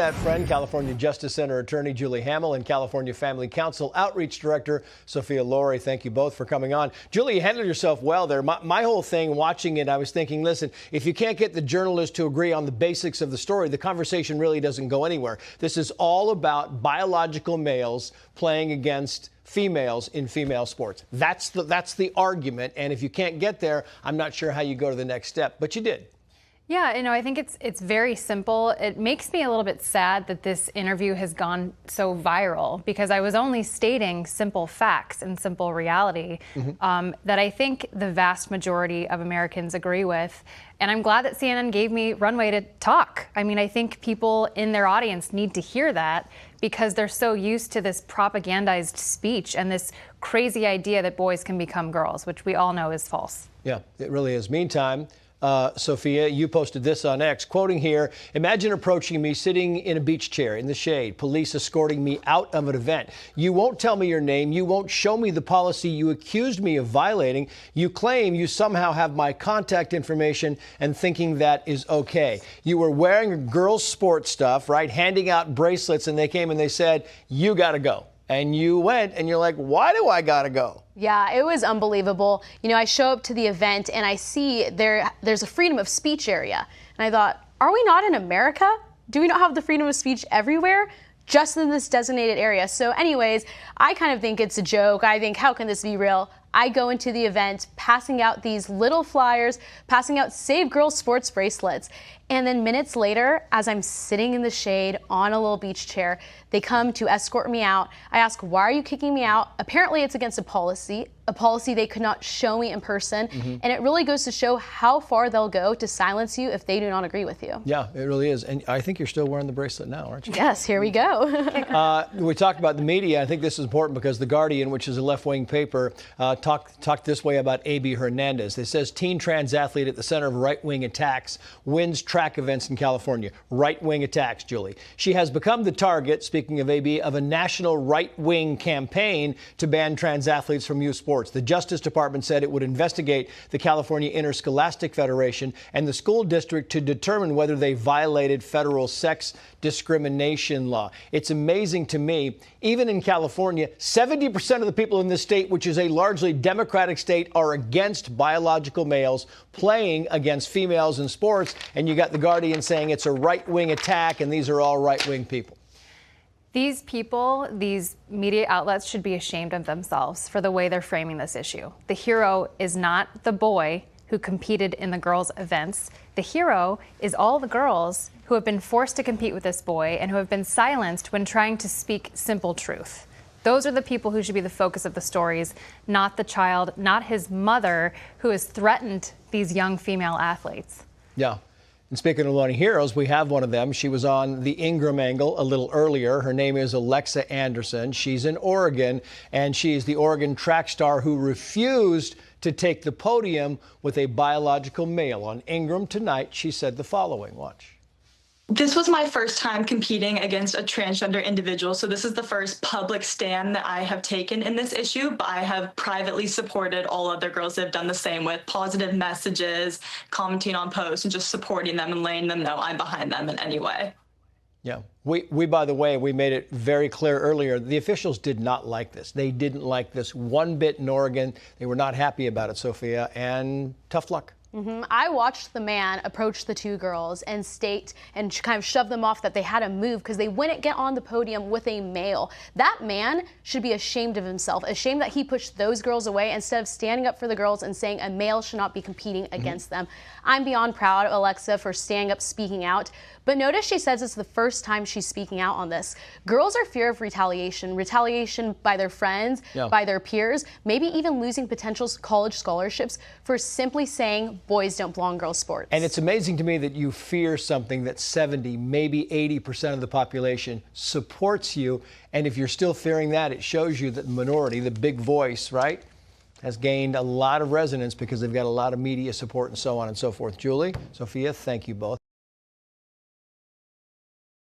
That friend, California Justice Center attorney Julie Hamill and California Family Council Outreach Director Sophia Lorey. Thank you both for coming on. Julie, you handled yourself well there. My whole thing watching it, I was thinking, listen, if you can't get the journalists to agree on the basics of the story, the conversation really doesn't go anywhere. This is all about biological males playing against females in female sports. That's the argument. And if you can't get there, I'm not sure how you go to the next step, but you did. Yeah, I think it's very simple. It makes me a little bit sad that this interview has gone so viral because I was only stating simple facts and simple reality that I think the vast majority of Americans agree with. And I'm glad that CNN gave me runway to talk. I mean, I think people in their audience need to hear that because they're so used to this propagandized speech and this crazy idea that boys can become girls, which we all know is false. Yeah, it really is. Meantime, Sophia, you posted this on X, quoting here, imagine approaching me sitting in a beach chair in the shade, police escorting me out of an event. You won't tell me your name. You won't show me the policy you accused me of violating. You claim you somehow have my contact information and thinking that is okay. You were wearing girls' sports stuff, right, handing out bracelets, and they came and they said, you got to go. And you went and you're like, why do I got to go? Yeah, it was unbelievable. You know, I show up to the event and I see there's a freedom of speech area. And I thought, are we not in America? Do we not have the freedom of speech everywhere? Just in this designated area. So anyways, I kind of think it's a joke. I think, how can this be real? I go into the event passing out these little flyers, passing out Save Girls sports bracelets. And then minutes later, as I'm sitting in the shade on a little beach chair, they come to escort me out. I ask, why are you kicking me out? Apparently it's against a policy they could not show me in person. And it really goes to show how far they'll go to silence you if they do not agree with you. Yeah, it really is. And I think you're still wearing the bracelet now, aren't you? Yes, here we go. We talked about the media. I think this is important because The Guardian, which is a left-wing paper, talked this way about A.B. Hernandez. It says teen trans athlete at the center of right-wing attacks wins track events in California. Right-wing attacks, Julie. She has become the target, speaking of A.B., of a national right-wing campaign to ban trans athletes from youth sports. The Justice Department said it would investigate the California Interscholastic Federation and the school district to determine whether they violated federal sex discrimination law. It's amazing to me, even in California, 70% of the people in this state, which is a largely Democratic state, are against biological males playing against females in sports. And you got The Guardian saying it's a right-wing attack and these are all right-wing people. These people, these media outlets should be ashamed of themselves for the way they're framing this issue. The hero is not the boy who competed in the girls' events. The hero is all the girls who have been forced to compete with this boy and who have been silenced when trying to speak simple truth. Those are the people who should be the focus of the stories, not the child, not his mother, who has threatened these young female athletes. Yeah. And speaking of learning heroes, we have one of them. She was on the Ingram angle a little earlier. Her name is Alexa Anderson. She's in Oregon, and she's the Oregon track star who refused to take the podium with a biological male. On Ingram tonight, she said the following. Watch. This was my first time competing against a transgender individual, so this is the first public stand that I have taken in this issue, but I have privately supported all other girls that have done the same with positive messages, commenting on posts, and just supporting them and letting them know I'm behind them in any way. Yeah. We, by the way, we made it very clear earlier, the officials did not like this. They didn't like this one bit in Oregon. They were not happy about it, Sophia, and tough luck. I watched the man approach the two girls and state and kind of shove them off that they had to move because they wouldn't get on the podium with a male. That man should be ashamed of himself, ashamed that he pushed those girls away instead of standing up for the girls and saying a male should not be competing against them. I'm beyond proud of Alexa for standing up, speaking out. But notice she says it's the first time she's speaking out on this. Girls are fear of retaliation by their friends, by their peers, maybe even losing potential college scholarships for simply saying boys don't belong in girls' sports. And it's amazing to me that you fear something that 70, maybe 80% of the population supports you. And if you're still fearing that, it shows you that the minority, the big voice, right, has gained a lot of resonance because they've got a lot of media support and so on and so forth. Julie, Sophia, thank you both.